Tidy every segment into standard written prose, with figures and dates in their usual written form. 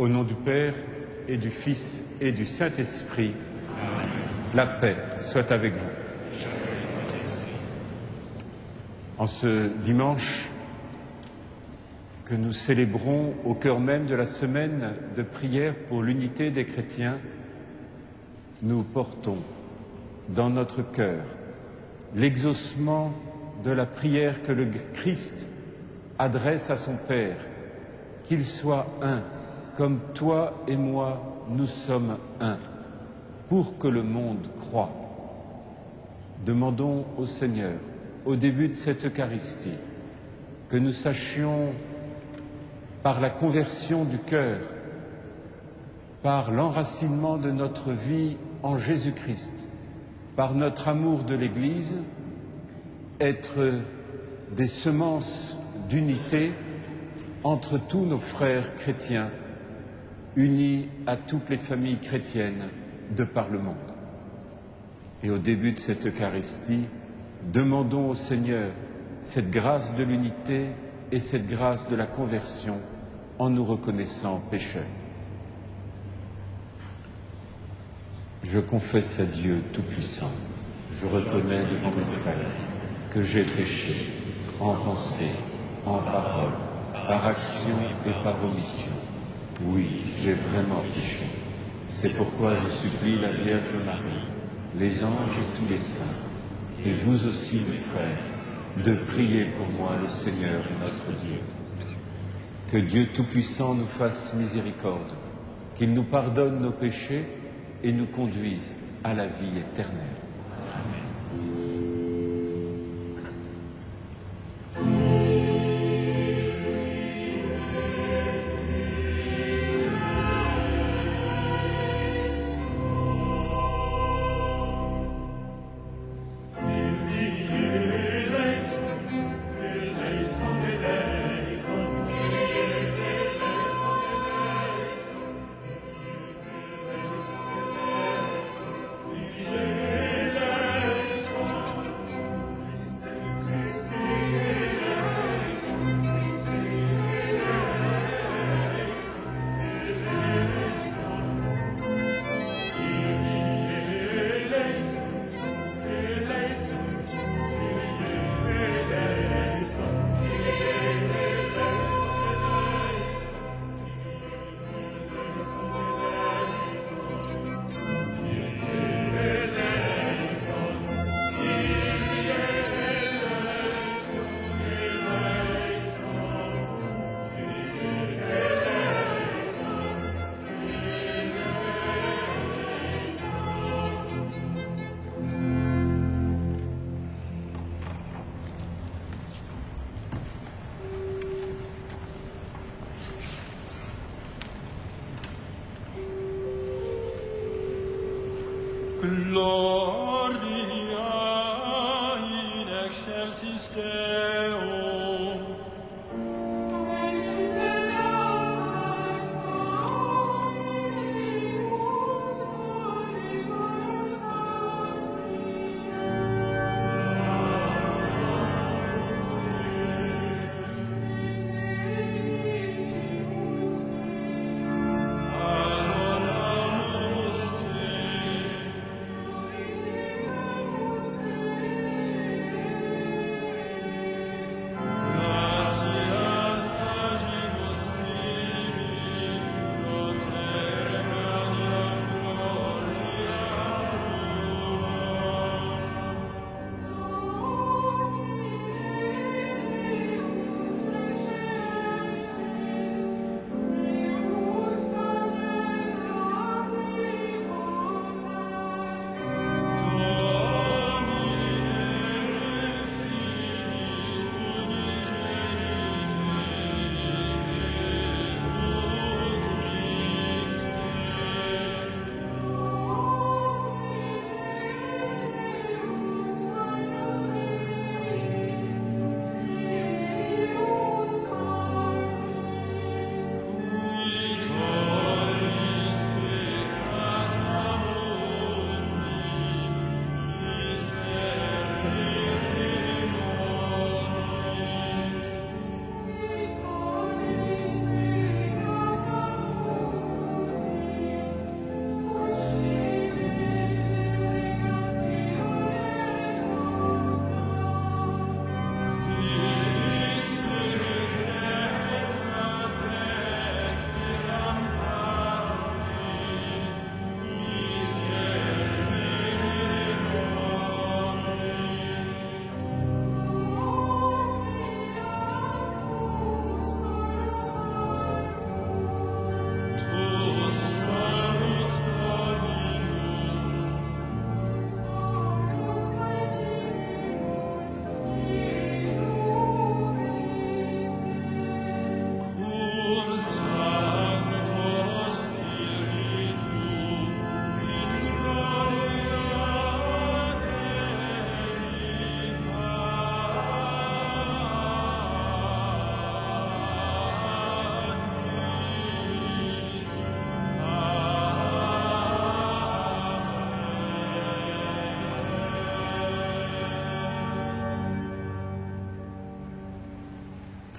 Au nom du Père et du Fils et du Saint-Esprit, la paix soit avec vous. En ce dimanche que nous célébrons au cœur même de la semaine de prière pour l'unité des chrétiens, nous portons dans notre cœur l'exaucement de la prière que le Christ adresse à son Père, qu'il soit un, comme toi et moi, nous sommes un, pour que le monde croie. Demandons au Seigneur, au début de cette Eucharistie, que nous sachions, par la conversion du cœur, par l'enracinement de notre vie en Jésus-Christ, par notre amour de l'Église, être des semences d'unité entre tous nos frères chrétiens, unis à toutes les familles chrétiennes de par le monde. Et au début de cette Eucharistie, demandons au Seigneur cette grâce de l'unité et cette grâce de la conversion en nous reconnaissant pécheurs. Je confesse à Dieu Tout-Puissant, je reconnais devant mes frères que j'ai péché en pensée, en parole, par action et par omission. Oui, j'ai vraiment péché. C'est pourquoi je supplie la Vierge Marie, les anges et tous les saints, et vous aussi, mes frères, de prier pour moi le Seigneur notre Dieu. Que Dieu Tout-Puissant nous fasse miséricorde, qu'il nous pardonne nos péchés et nous conduise à la vie éternelle. Gloria in excelsis Deo.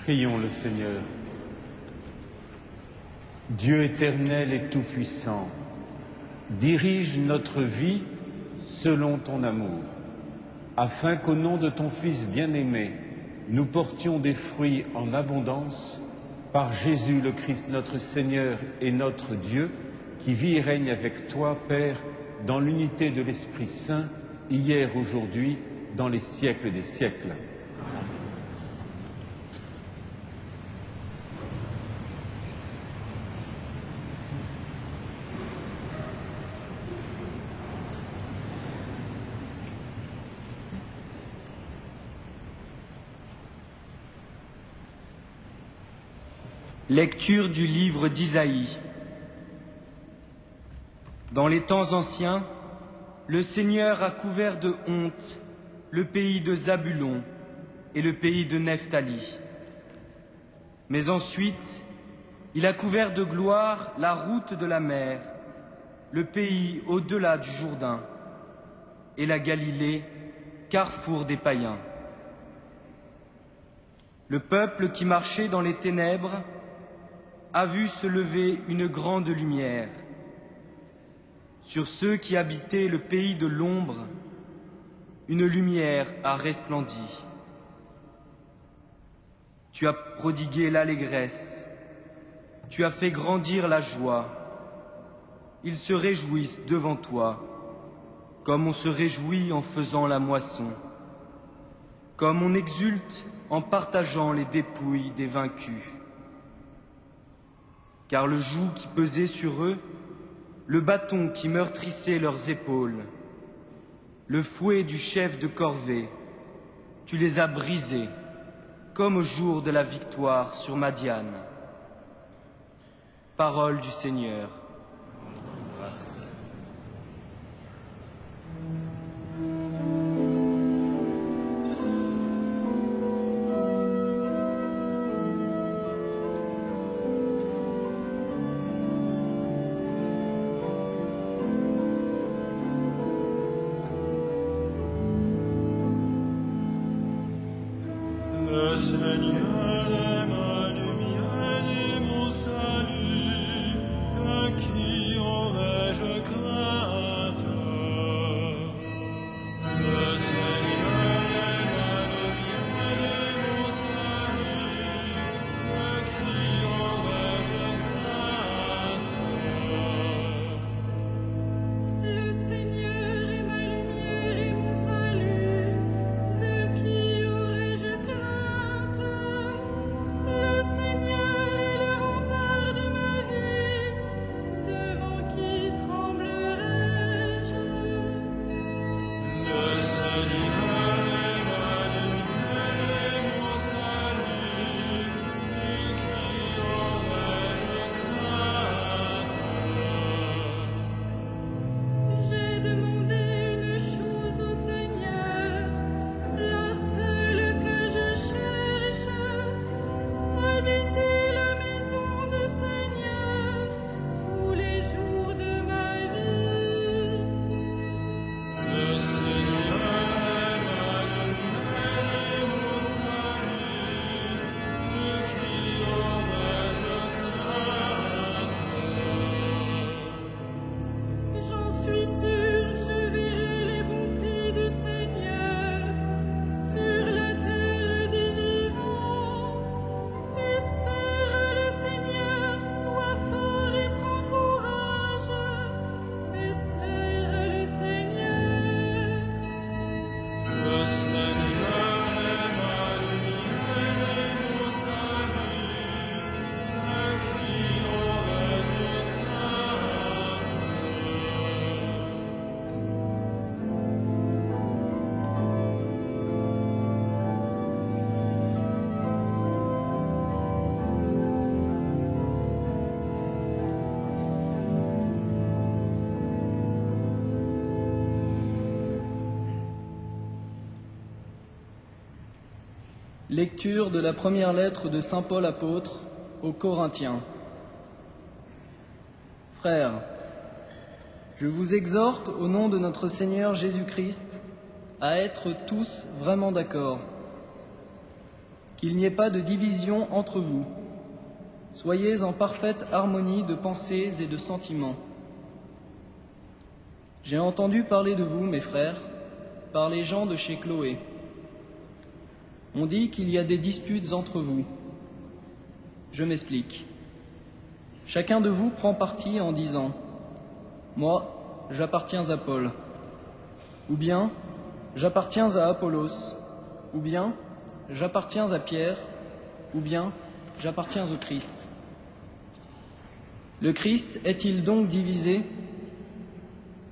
Prions le Seigneur. Dieu éternel et tout-puissant, dirige notre vie selon ton amour, afin qu'au nom de ton Fils bien-aimé, nous portions des fruits en abondance par Jésus le Christ, notre Seigneur et notre Dieu, qui vit et règne avec toi, Père, dans l'unité de l'Esprit Saint, hier, aujourd'hui, dans les siècles des siècles. Lecture du livre d'Isaïe. Dans les temps anciens, le Seigneur a couvert de honte le pays de Zabulon et le pays de Nephtali. Mais ensuite, il a couvert de gloire la route de la mer, le pays au-delà du Jourdain, et la Galilée, carrefour des païens. Le peuple qui marchait dans les ténèbres a vu se lever une grande lumière. Sur ceux qui habitaient le pays de l'ombre, une lumière a resplendi. Tu as prodigué l'allégresse, tu as fait grandir la joie. Ils se réjouissent devant toi, comme on se réjouit en faisant la moisson, comme on exulte en partageant les dépouilles des vaincus. Car le joug qui pesait sur eux, le bâton qui meurtrissait leurs épaules, le fouet du chef de corvée, tu les as brisés, comme au jour de la victoire sur Madiane. Parole du Seigneur. Le Seigneur est ma lumière et mon salut, de qui aurais-je crainte? Le Seigneur est ma lumière et mon salut, de qui aurais-je crainte? Le Seigneur est ma lumière et mon salut, de qui aurais-je crainte? Le Seigneur est le rempart de ma vie, devant qui tremblerais-je? Le Seigneur est ma lumière et mon salut, de qui aurais-je crainte? J'ai demandé une chose au Seigneur, la seule que je cherche, habiter la maison du Seigneur tous les jours de ma vie. Le Seigneur est ma lumière et mon salut, de qui aurais-je crainte? J'en suis sûre, je verrai les bontés du Seigneur sur la terre des vivants. Espère le Seigneur, sois fort et prends courage. Espère le Seigneur. Le Seigneur est ma lumière et mon salut, de qui aurais-je crainte? Lecture de la première lettre de saint Paul apôtre aux Corinthiens. Frères, je vous exhorte au nom de notre Seigneur Jésus-Christ à être tous vraiment d'accord. qu'il n'y ait pas de division entre vous. Soyez en parfaite harmonie de pensées et de sentiments. J'ai entendu parler de vous, mes frères, par les gens de chez Chloé. On dit qu'il y a des disputes entre vous. Je m'explique. Chacun de vous prend parti en disant « Moi, j'appartiens à Paul » ou bien « J'appartiens à Apollos » ou bien « J'appartiens à Pierre » ou bien « J'appartiens au Christ ». Le Christ est-il donc divisé?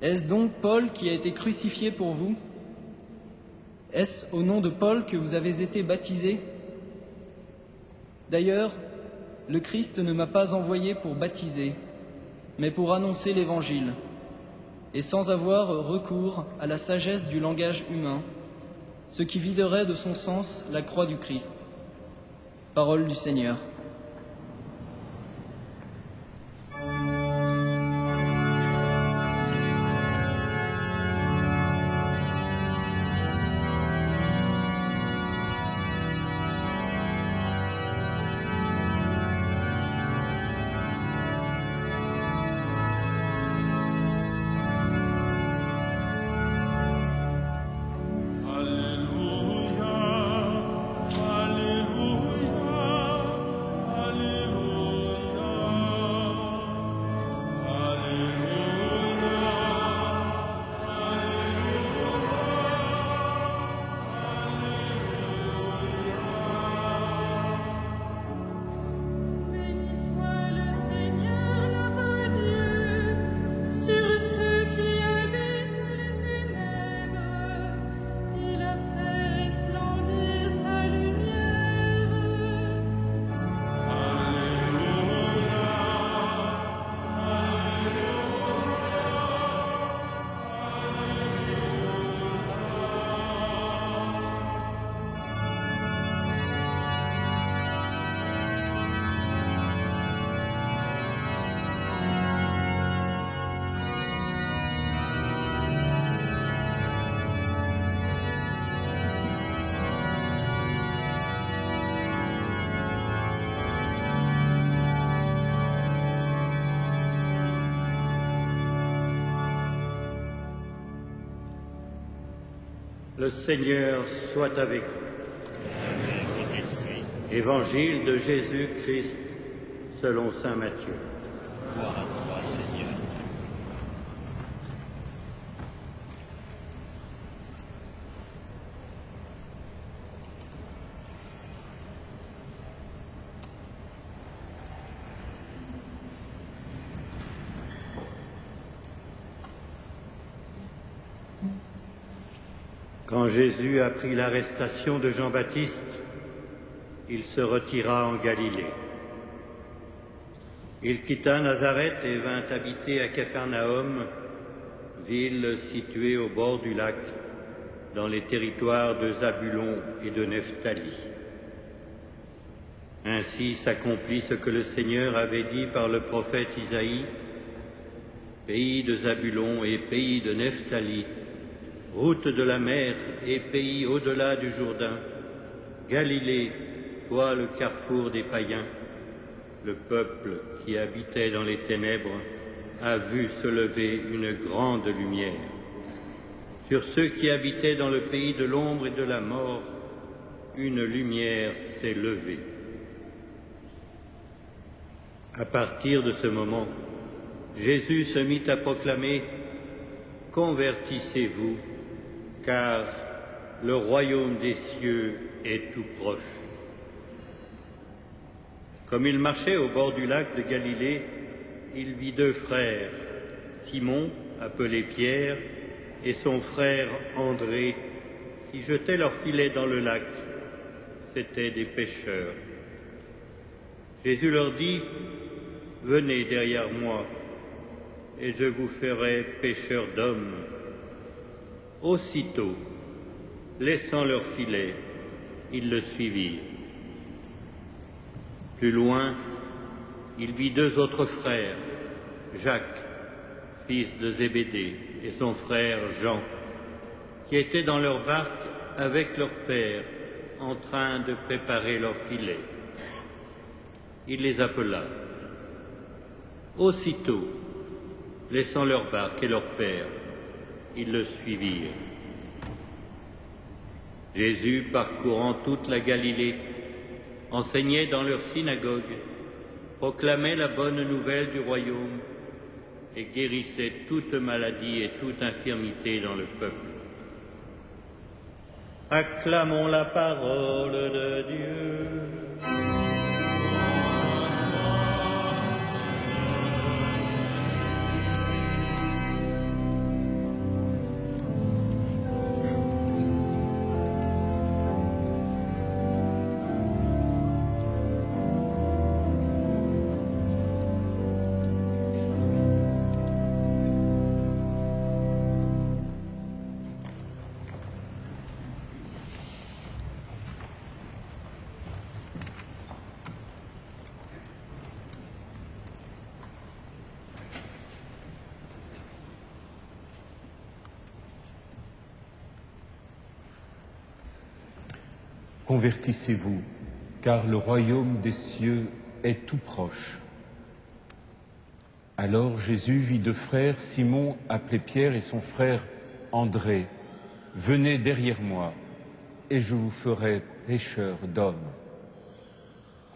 Est-ce donc Paul qui a été crucifié pour vous? Est-ce au nom de Paul que vous avez été baptisés? D'ailleurs, le Christ ne m'a pas envoyé pour baptiser, mais pour annoncer l'Évangile, et sans avoir recours à la sagesse du langage humain, ce qui viderait de son sens la croix du Christ. Parole du Seigneur. Le Seigneur soit avec vous. Évangile de Jésus-Christ selon saint Matthieu. Gloire à toi, Seigneur. Quand Jésus apprit l'arrestation de Jean-Baptiste, il se retira en Galilée. Il quitta Nazareth et vint habiter à Capharnaüm, ville située au bord du lac, dans les territoires de Zabulon et de Nephtali. Ainsi s'accomplit ce que le Seigneur avait dit par le prophète Isaïe, « Pays de Zabulon et pays de Nephtali, route de la mer et pays au-delà du Jourdain, Galilée, toi le carrefour des païens, le peuple qui habitait dans les ténèbres a vu se lever une grande lumière. Sur ceux qui habitaient dans le pays de l'ombre et de la mort, une lumière s'est levée. » À partir de ce moment, Jésus se mit à proclamer « Convertissez-vous, car le royaume des cieux est tout proche. » Comme il marchait au bord du lac de Galilée, il vit deux frères, Simon, appelé Pierre, et son frère André, qui jetaient leurs filets dans le lac. C'étaient des pêcheurs. Jésus leur dit, « Venez derrière moi, et je vous ferai pêcheurs d'hommes. » Aussitôt, laissant leurs filets, ils le suivirent. Plus loin, il vit deux autres frères, Jacques, fils de Zébédée, et son frère Jean, qui étaient dans leur barque avec leur père en train de préparer leur filet. Il les appela. Aussitôt, laissant leur barque et leur père, ils le suivirent. Jésus, parcourant toute la Galilée, enseignait dans leurs synagogues, proclamait la bonne nouvelle du royaume et guérissait toute maladie et toute infirmité dans le peuple. Acclamons la parole de Dieu. Convertissez-vous, car le royaume des cieux est tout proche. Alors Jésus vit deux frères, Simon appelé Pierre et son frère André. Venez derrière moi, et je vous ferai pécheurs d'hommes.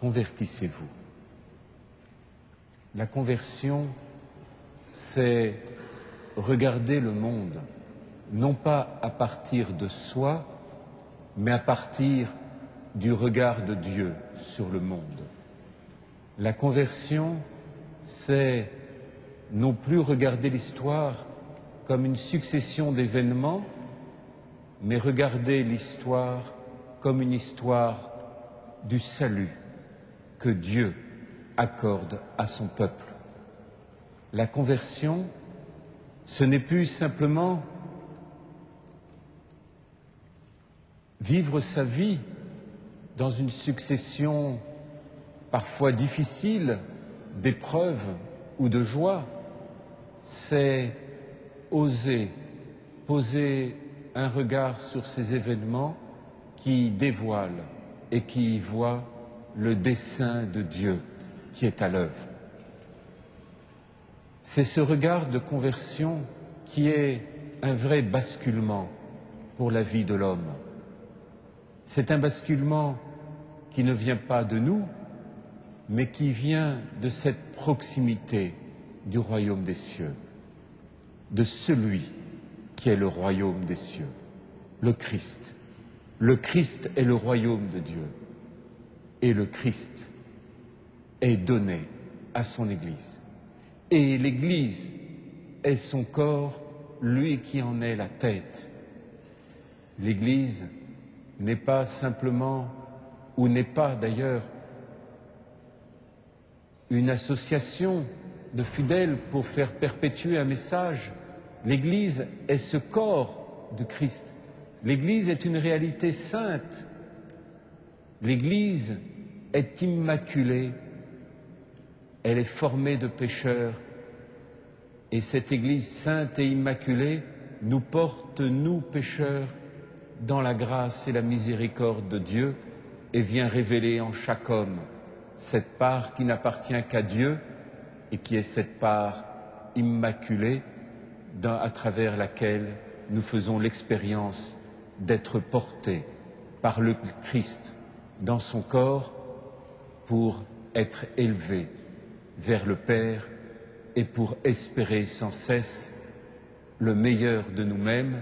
Convertissez-vous. La conversion, c'est regarder le monde, non pas à partir de soi, mais à partir du regard de Dieu sur le monde. La conversion, c'est non plus regarder l'histoire comme une succession d'événements, mais regarder l'histoire comme une histoire du salut que Dieu accorde à son peuple. La conversion, ce n'est plus simplement vivre sa vie dans une succession parfois difficile d'épreuves ou de joies, c'est oser poser un regard sur ces événements qui dévoilent et qui y voient le dessein de Dieu qui est à l'œuvre. C'est ce regard de conversion qui est un vrai basculement pour la vie de l'homme. C'est un basculement qui ne vient pas de nous, mais qui vient de cette proximité du royaume des cieux, de celui qui est le royaume des cieux, le Christ. Le Christ est le royaume de Dieu, et le Christ est donné à son Église. Et l'Église est son corps, lui qui en est la tête. L'Église n'est pas simplement, ou n'est pas d'ailleurs, une association de fidèles pour faire perpétuer un message. L'Église est ce corps de Christ. L'Église est une réalité sainte. L'Église est immaculée. Elle est formée de pécheurs. Et cette Église sainte et immaculée nous porte, nous pécheurs, dans la grâce et la miséricorde de Dieu et vient révéler en chaque homme cette part qui n'appartient qu'à Dieu et qui est cette part immaculée à travers laquelle nous faisons l'expérience d'être portés par le Christ dans son corps pour être élevés vers le Père et pour espérer sans cesse le meilleur de nous-mêmes,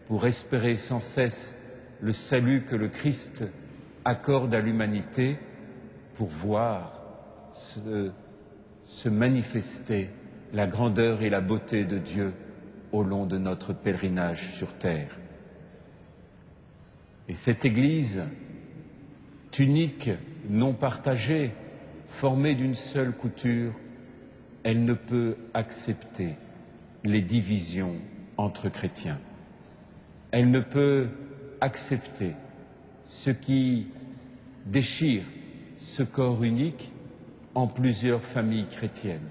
pour espérer sans cesse le salut que le Christ accorde à l'humanité, pour voir se manifester la grandeur et la beauté de Dieu au long de notre pèlerinage sur terre. Et cette Église, tunique, non partagée, formée d'une seule couture, elle ne peut accepter les divisions entre chrétiens. Elle ne peut accepter ce qui déchire ce corps unique en plusieurs familles chrétiennes.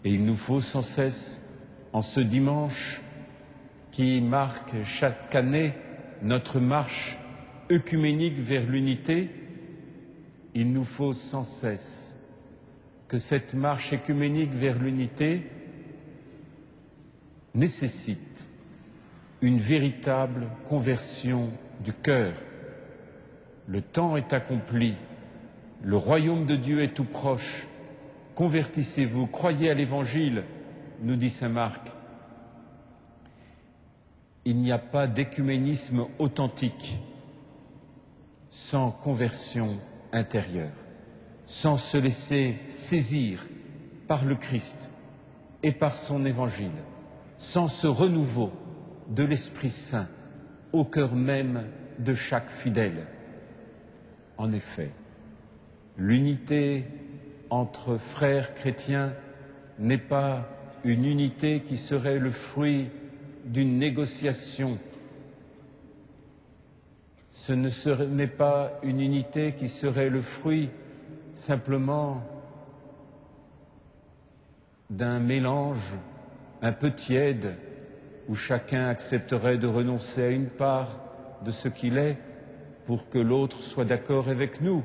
Et il nous faut sans cesse, en ce dimanche qui marque chaque année notre marche œcuménique vers l'unité, il nous faut sans cesse que cette marche œcuménique vers l'unité nécessite une véritable conversion du cœur. Le temps est accompli, le royaume de Dieu est tout proche. Convertissez-vous, croyez à l'Évangile, nous dit saint Marc. Il n'y a pas d'écuménisme authentique sans conversion intérieure, sans se laisser saisir par le Christ et par son Évangile, sans ce renouveau de l'Esprit Saint au cœur même de chaque fidèle. En effet, l'unité entre frères chrétiens n'est pas une unité qui serait le fruit d'une négociation. Ce n'est pas une unité qui serait le fruit simplement d'un mélange un peu tiède où chacun accepterait de renoncer à une part de ce qu'il est pour que l'autre soit d'accord avec nous.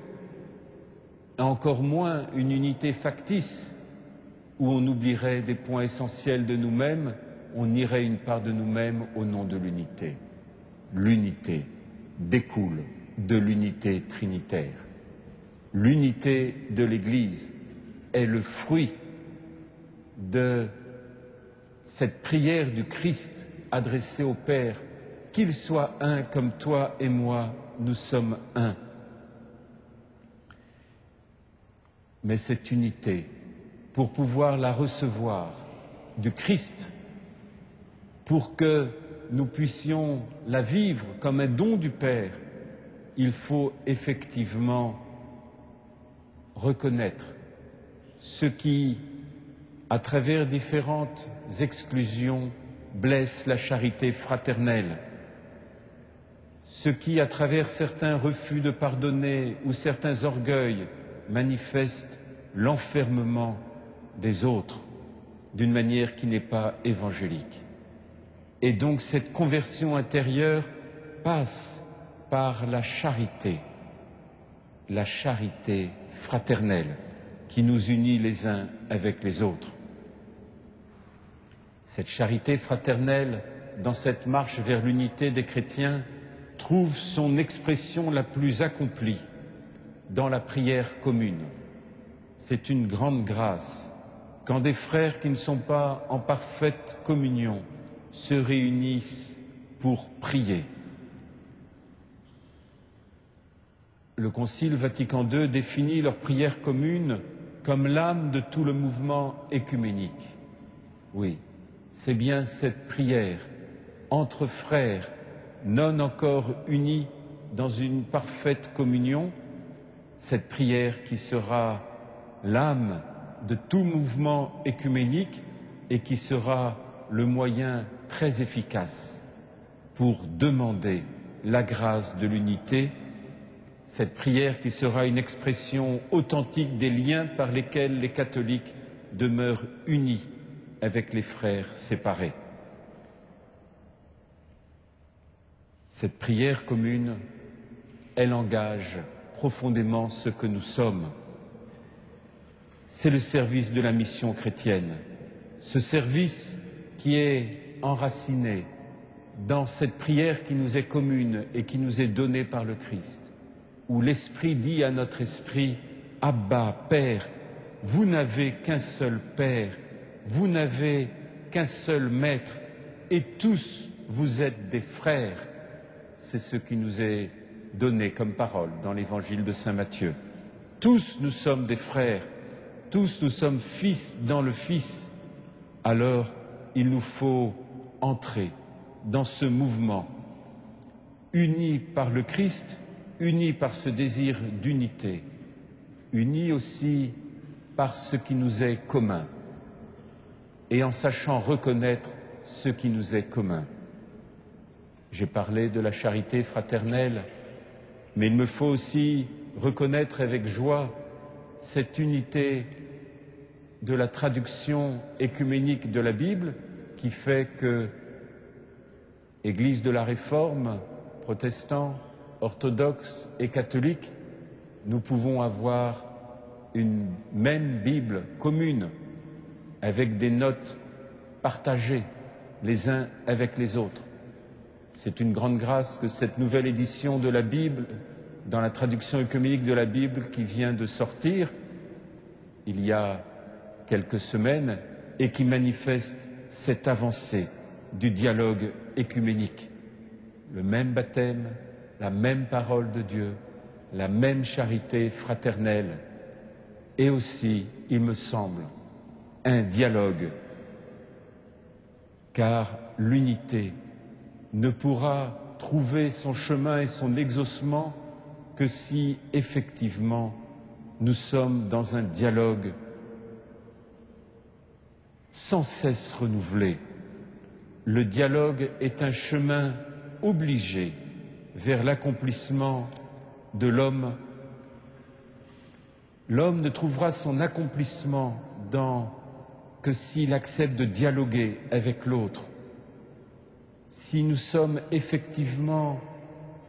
Encore moins une unité factice où on oublierait des points essentiels de nous-mêmes, on nierait une part de nous-mêmes au nom de l'unité. L'unité découle de l'unité trinitaire. L'unité de l'Église est le fruit de cette prière du Christ adressée au Père, qu'il soit un comme toi et moi, nous sommes un. Mais cette unité, pour pouvoir la recevoir du Christ, pour que nous puissions la vivre comme un don du Père, il faut effectivement reconnaître ce qui, à travers différentes exclusions, blesse la charité fraternelle, ce qui, à travers certains refus de pardonner ou certains orgueils, manifeste l'enfermement des autres d'une manière qui n'est pas évangélique. Et donc cette conversion intérieure passe par la charité fraternelle qui nous unit les uns avec les autres. Cette charité fraternelle, dans cette marche vers l'unité des chrétiens, trouve son expression la plus accomplie dans la prière commune. C'est une grande grâce quand des frères qui ne sont pas en parfaite communion se réunissent pour prier. Le Concile Vatican II définit leur prière commune comme l'âme de tout le mouvement œcuménique. Oui, c'est bien cette prière entre frères non encore unis dans une parfaite communion, cette prière qui sera l'âme de tout mouvement œcuménique et qui sera le moyen très efficace pour demander la grâce de l'unité, cette prière qui sera une expression authentique des liens par lesquels les catholiques demeurent unis avec les frères séparés. Cette prière commune, elle engage profondément ce que nous sommes. C'est le service de la mission chrétienne, ce service qui est enraciné dans cette prière qui nous est commune et qui nous est donnée par le Christ, où l'Esprit dit à notre esprit « Abba, Père, vous n'avez qu'un seul Père, vous n'avez qu'un seul Maître, et tous vous êtes des frères ». C'est ce qui nous est donné comme parole dans l'évangile de saint Matthieu. Tous nous sommes des frères, tous nous sommes fils dans le Fils. Alors, il nous faut entrer dans ce mouvement, unis par le Christ, unis par ce désir d'unité, unis aussi par ce qui nous est commun, et en sachant reconnaître ce qui nous est commun. J'ai parlé de la charité fraternelle, mais il me faut aussi reconnaître avec joie cette unité de la traduction œcuménique de la Bible qui fait que Église de la Réforme, protestants, orthodoxes et catholiques, nous pouvons avoir une même Bible commune, avec des notes partagées les uns avec les autres. C'est une grande grâce que cette nouvelle édition de la Bible, dans la traduction œcuménique de la Bible qui vient de sortir il y a quelques semaines et qui manifeste cette avancée du dialogue œcuménique. Le même baptême, la même parole de Dieu, la même charité fraternelle et aussi, il me semble, un dialogue, car l'unité ne pourra trouver son chemin et son exaucement que si, effectivement, nous sommes dans un dialogue sans cesse renouvelé. Le dialogue est un chemin obligé vers l'accomplissement de l'homme. L'homme ne trouvera son accomplissement que s'il accepte de dialoguer avec l'autre. Si nous sommes effectivement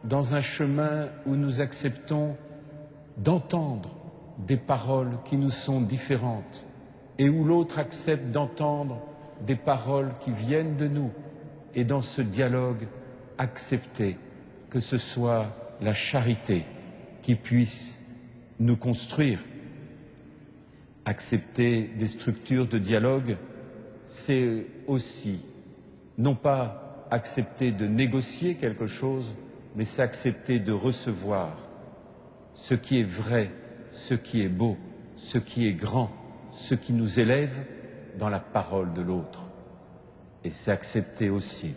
dans un chemin où nous acceptons d'entendre des paroles qui nous sont différentes et où l'autre accepte d'entendre des paroles qui viennent de nous, et dans ce dialogue, accepter que ce soit la charité qui puisse nous construire. Accepter des structures de dialogue, c'est aussi non pas accepter de négocier quelque chose, mais c'est accepter de recevoir ce qui est vrai, ce qui est beau, ce qui est grand, ce qui nous élève dans la parole de l'autre. Et c'est accepter aussi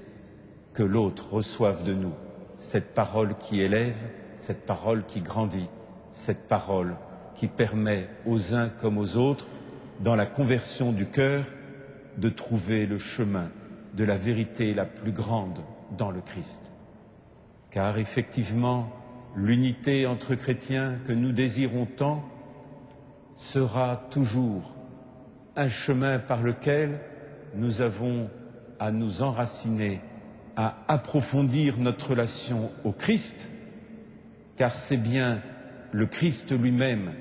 que l'autre reçoive de nous cette parole qui élève, cette parole qui grandit, cette parole qui permet aux uns comme aux autres, dans la conversion du cœur, de trouver le chemin de la vérité la plus grande dans le Christ. Car effectivement, l'unité entre chrétiens que nous désirons tant sera toujours un chemin par lequel nous avons à nous enraciner, à approfondir notre relation au Christ, car c'est bien le Christ lui-même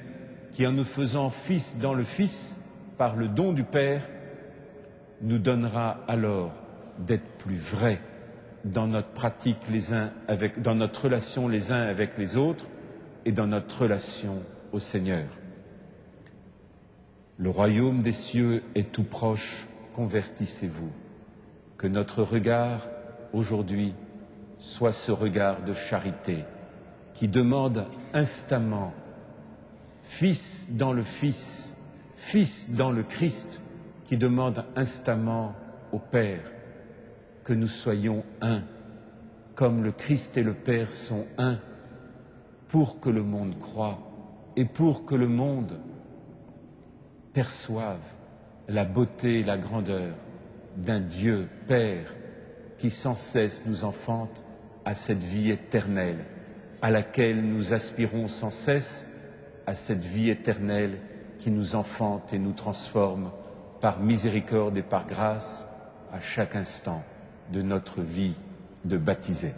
qui, en nous faisant fils dans le Fils, par le don du Père, nous donnera alors d'être plus vrais dans notre pratique dans notre relation les uns avec les autres et dans notre relation au Seigneur. Le royaume des cieux est tout proche, convertissez-vous. Que notre regard aujourd'hui soit ce regard de charité qui demande instamment, Fils dans le Fils, Fils dans le Christ, qui demande instamment au Père que nous soyons un, comme le Christ et le Père sont un, pour que le monde croie et pour que le monde perçoive la beauté et la grandeur d'un Dieu Père qui sans cesse nous enfante à cette vie éternelle, à laquelle nous aspirons sans cesse, à cette vie éternelle qui nous enfante et nous transforme par miséricorde et par grâce à chaque instant de notre vie de baptisé.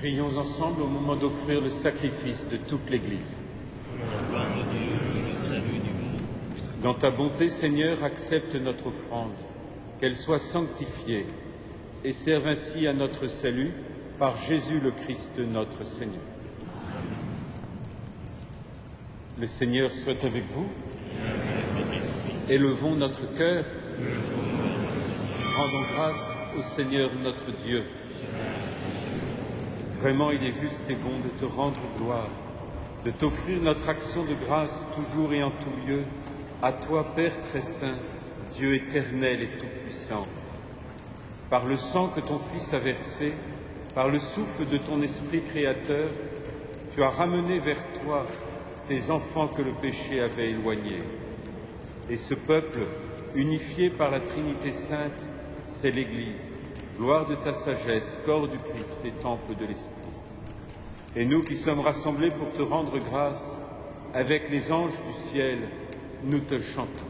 Prions ensemble au moment d'offrir le sacrifice de toute l'Église. La gloire de Dieu, le salut du monde. Dans ta bonté, Seigneur, accepte notre offrande, qu'elle soit sanctifiée et serve ainsi à notre salut par Jésus le Christ notre Seigneur. Le Seigneur soit avec vous. Élevons notre cœur. Rendons grâce au Seigneur notre Dieu. Vraiment, il est juste et bon de te rendre gloire, de t'offrir notre action de grâce toujours et en tout lieu, à toi, Père très saint, Dieu éternel et tout-puissant. Par le sang que ton Fils a versé, par le souffle de ton Esprit créateur, tu as ramené vers toi tes enfants que le péché avait éloignés. Et ce peuple, unifié par la Trinité sainte, c'est l'Église, gloire de ta sagesse, corps du Christ et temple de l'Esprit. Et nous qui sommes rassemblés pour te rendre grâce, avec les anges du ciel, nous te chantons.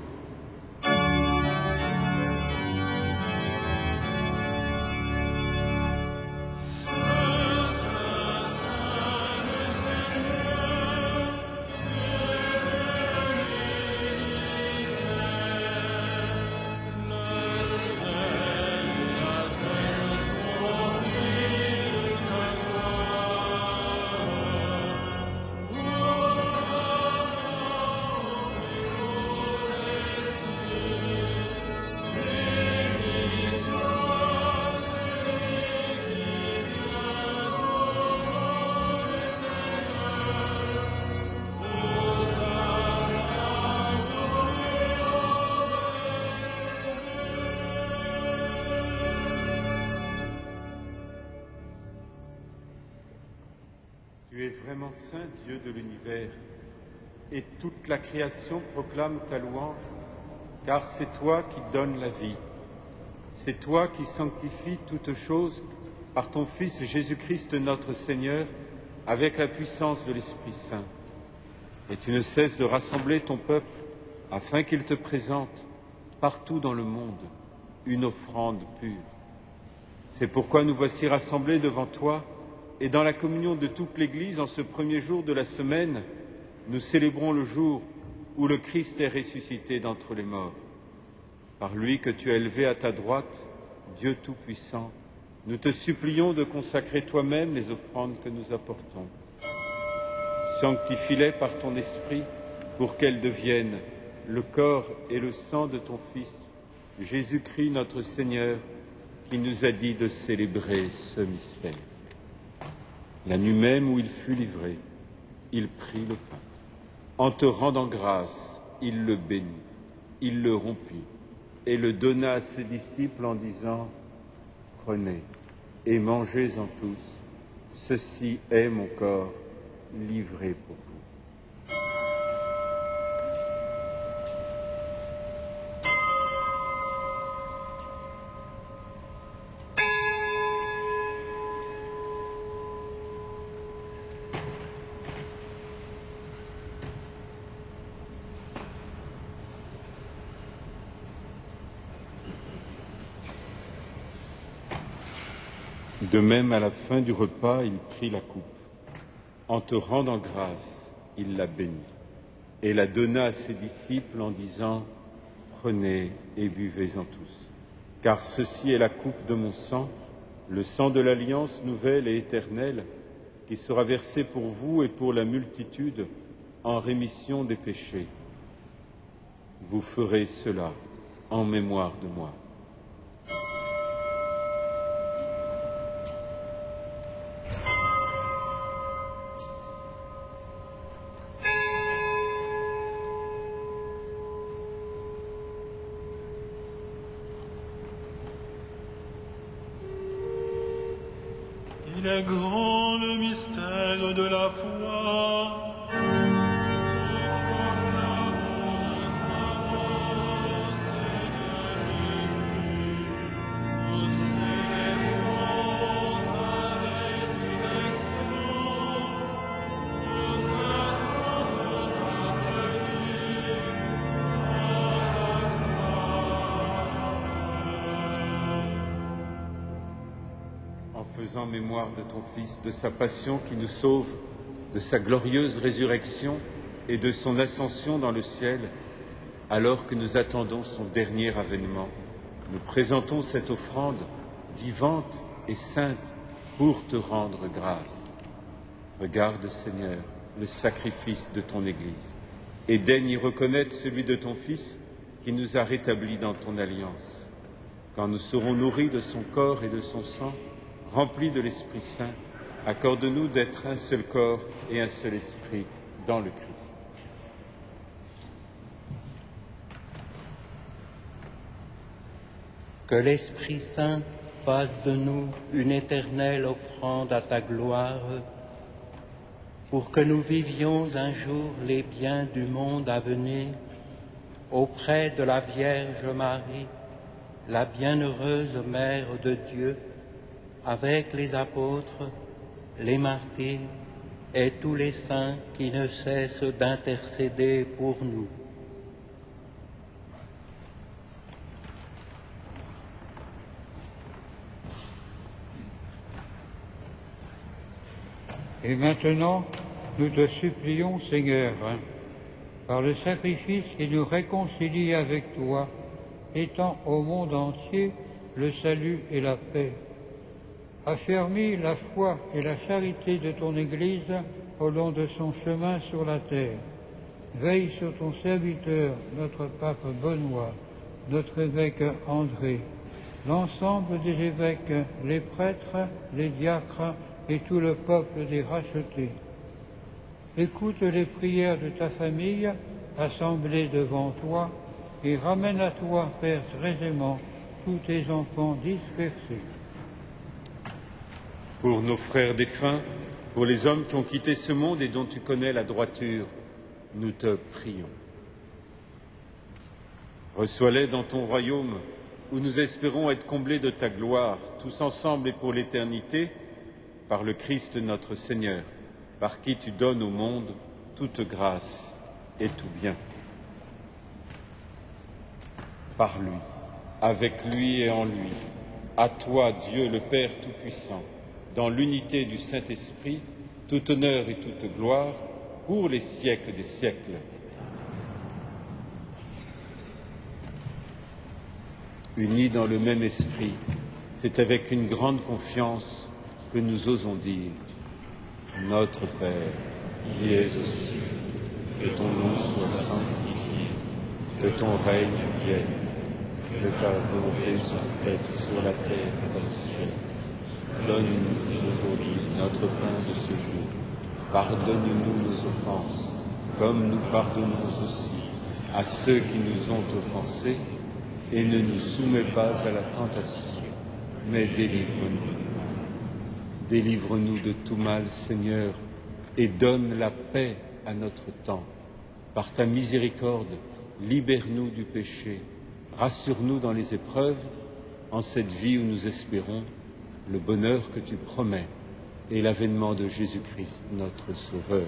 Tu es vraiment saint, Dieu de l'univers, et toute la création proclame ta louange, car c'est toi qui donnes la vie. C'est toi qui sanctifies toutes choses par ton Fils Jésus-Christ notre Seigneur, avec la puissance de l'Esprit Saint. Et tu ne cesses de rassembler ton peuple afin qu'il te présente partout dans le monde une offrande pure. C'est pourquoi nous voici rassemblés devant toi, et dans la communion de toute l'Église, en ce premier jour de la semaine, nous célébrons le jour où le Christ est ressuscité d'entre les morts. Par lui que tu as élevé à ta droite, Dieu Tout-Puissant, nous te supplions de consacrer toi-même les offrandes que nous apportons. Sanctifie-les par ton Esprit pour qu'elles deviennent le corps et le sang de ton Fils, Jésus-Christ notre Seigneur, qui nous a dit de célébrer ce mystère. La nuit même où il fut livré, il prit le pain. En te rendant grâce, il le bénit, il le rompit et le donna à ses disciples en disant « Prenez et mangez-en tous, ceci est mon corps livré pour vous. » De même, à la fin du repas, il prit la coupe. En te rendant grâce, il la bénit et la donna à ses disciples en disant « Prenez et buvez-en tous, car ceci est la coupe de mon sang, le sang de l'alliance nouvelle et éternelle, qui sera versé pour vous et pour la multitude en rémission des péchés. Vous ferez cela en mémoire de moi. » Il est grand le mystère de la foi. faisant mémoire de ton Fils, de sa passion qui nous sauve, de sa glorieuse résurrection et de son ascension dans le ciel, alors que nous attendons son dernier avènement, nous présentons cette offrande vivante et sainte pour te rendre grâce. Regarde, Seigneur, le sacrifice de ton Église et daigne y reconnaître celui de ton Fils qui nous a rétablis dans ton alliance. Quand nous serons nourris de son corps et de son sang, remplis de l'Esprit Saint, accorde-nous d'être un seul corps et un seul esprit dans le Christ. Que l'Esprit Saint fasse de nous une éternelle offrande à ta gloire, pour que nous vivions un jour les biens du monde à venir, auprès de la Vierge Marie, la bienheureuse Mère de Dieu, avec les apôtres, les martyrs et tous les saints qui ne cessent d'intercéder pour nous. Et maintenant, nous te supplions, Seigneur, par le sacrifice qui nous réconcilie avec toi, étends au monde entier le salut et la paix. Affermis la foi et la charité de ton Église au long de son chemin sur la terre. Veille sur ton serviteur, notre pape Benoît, notre évêque André, l'ensemble des évêques, les prêtres, les diacres et tout le peuple des rachetés. Écoute les prières de ta famille assemblée devant toi et ramène à toi, Père très aimant, tous tes enfants dispersés. Pour nos frères défunts, pour les hommes qui ont quitté ce monde et dont tu connais la droiture, nous te prions. Reçois-les dans ton royaume où nous espérons être comblés de ta gloire, tous ensemble et pour l'éternité, par le Christ notre Seigneur, par qui tu donnes au monde toute grâce et tout bien. Par lui, avec lui et en lui, à toi, Dieu le Père Tout-Puissant, dans l'unité du Saint-Esprit, tout honneur et toute gloire, pour les siècles des siècles. Unis dans le même esprit, c'est avec une grande confiance que nous osons dire: Notre Père, qui es aux cieux, que ton nom soit sanctifié, que ton règne vienne, que ta volonté soit faite sur la terre comme au ciel. Donne-nous aujourd'hui notre pain de ce jour. Pardonne-nous nos offenses, comme nous pardonnons aussi à ceux qui nous ont offensés, et ne nous soumets pas à la tentation, mais délivre-nous. Délivre-nous de tout mal, Seigneur, et donne la paix à notre temps. Par ta miséricorde, libère-nous du péché, rassure-nous dans les épreuves, en cette vie où nous espérons le bonheur que tu promets et l'avènement de Jésus-Christ, notre Sauveur.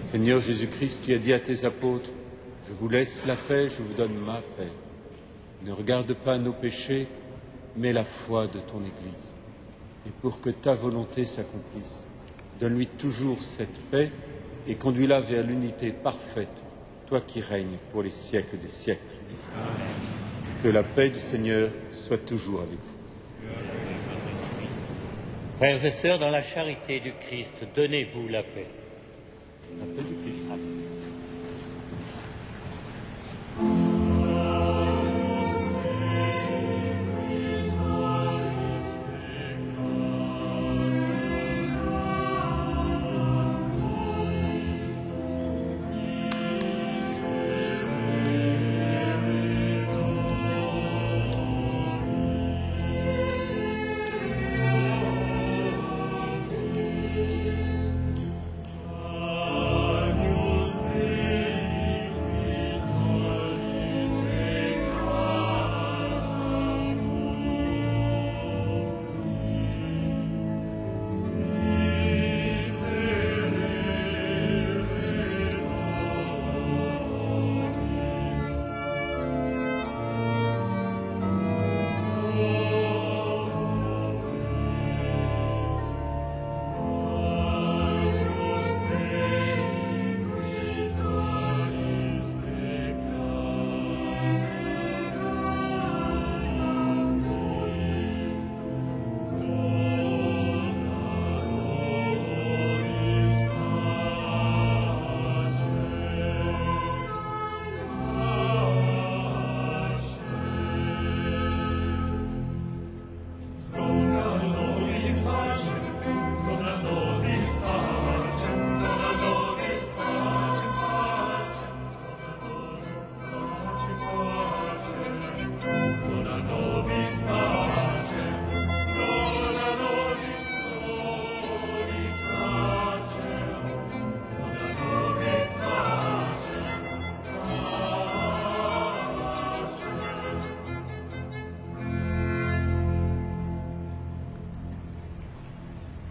Seigneur Jésus-Christ, tu as dit à tes apôtres: je vous laisse la paix, je vous donne ma paix. Ne regarde pas nos péchés, mais la foi de ton Église. Et pour que ta volonté s'accomplisse, donne-lui toujours cette paix et conduis-la vers l'unité parfaite, toi qui règnes pour les siècles des siècles. Amen. Que la paix du Seigneur soit toujours avec vous. Frères et sœurs, dans la charité du Christ, donnez-vous la paix. La paix du Christ. Amen.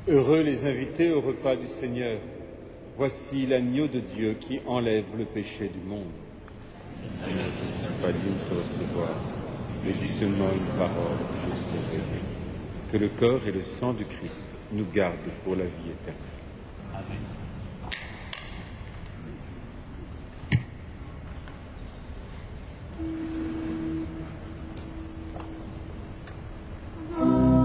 Heureux les invités au repas du Seigneur. Voici l'agneau de Dieu qui enlève le péché du monde. Je ne suis pas digne de recevoir, mais dis seulement une parole, je serai guéri. Que le corps et le sang du Christ nous gardent pour la vie éternelle. Amen. Amen.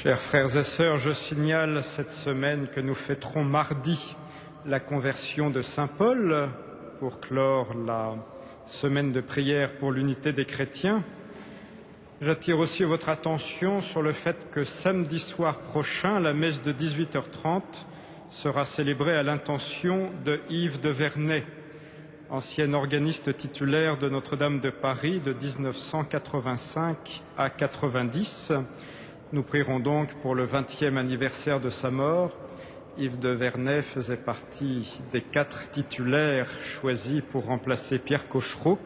Chers frères et sœurs, je signale cette semaine que nous fêterons mardi la conversion de saint Paul pour clore la semaine de prière pour l'unité des chrétiens. J'attire aussi votre attention sur le fait que samedi soir prochain, la messe de 18h30 sera célébrée à l'intention de Yves de Vernet, ancien organiste titulaire de Notre-Dame de Paris de 1985 à 90. Nous prierons donc pour le 20e anniversaire de sa mort. Yves de Vernet faisait partie des 4 titulaires choisis pour remplacer Pierre Cochereau,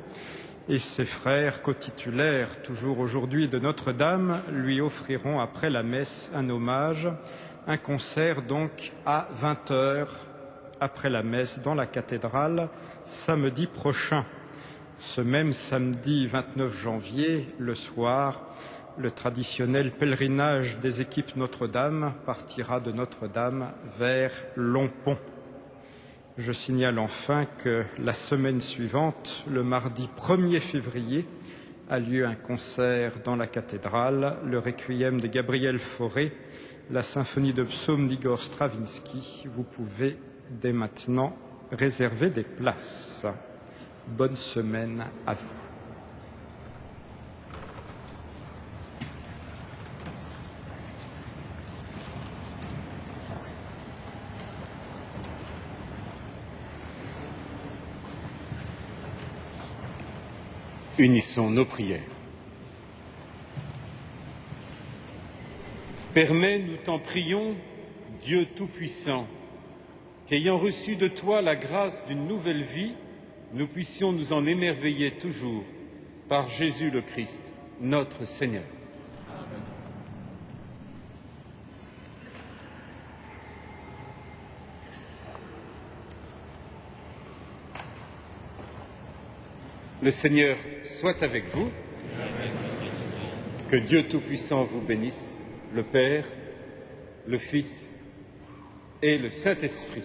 et ses frères co-titulaires, toujours aujourd'hui de Notre-Dame, lui offriront après la messe un hommage, un concert donc à 20h après la messe dans la cathédrale samedi prochain. Ce même samedi 29 janvier, le soir, le traditionnel pèlerinage des équipes Notre-Dame partira de Notre-Dame vers Longpont. Je signale enfin que la semaine suivante, le mardi 1er février, a lieu un concert dans la cathédrale, le requiem de Gabriel Fauré, la symphonie de psaumes d'Igor Stravinsky. Vous pouvez dès maintenant réserver des places. Bonne semaine à vous. Unissons nos prières. Permets, nous t'en prions, Dieu Tout-Puissant, qu'ayant reçu de toi la grâce d'une nouvelle vie, nous puissions nous en émerveiller toujours par Jésus le Christ, notre Seigneur. Le Seigneur soit avec vous. Que Dieu Tout-Puissant vous bénisse, le Père, le Fils et le Saint-Esprit.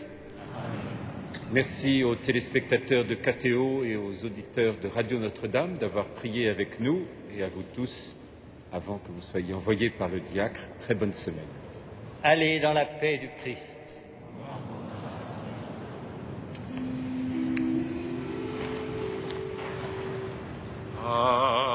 Merci aux téléspectateurs de KTO et aux auditeurs de Radio Notre-Dame d'avoir prié avec nous, et à vous tous, avant que vous soyez envoyés par le diacre. Très bonne semaine. Allez dans la paix du Christ. Amen.